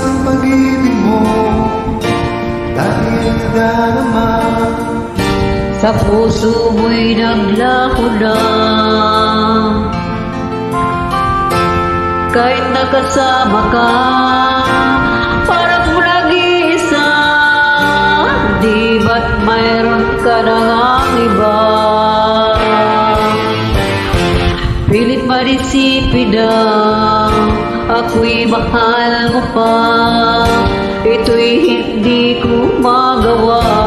ang pag-ibig mo, dahil nadarama. Sa puso mo'y naglako na, kahit nakasama ka, parang nag-iisa. Di ba't mayroon ka nang iba? Pilit marisipin na ako'y mahal mo pa, ito'y hindi ko magawa.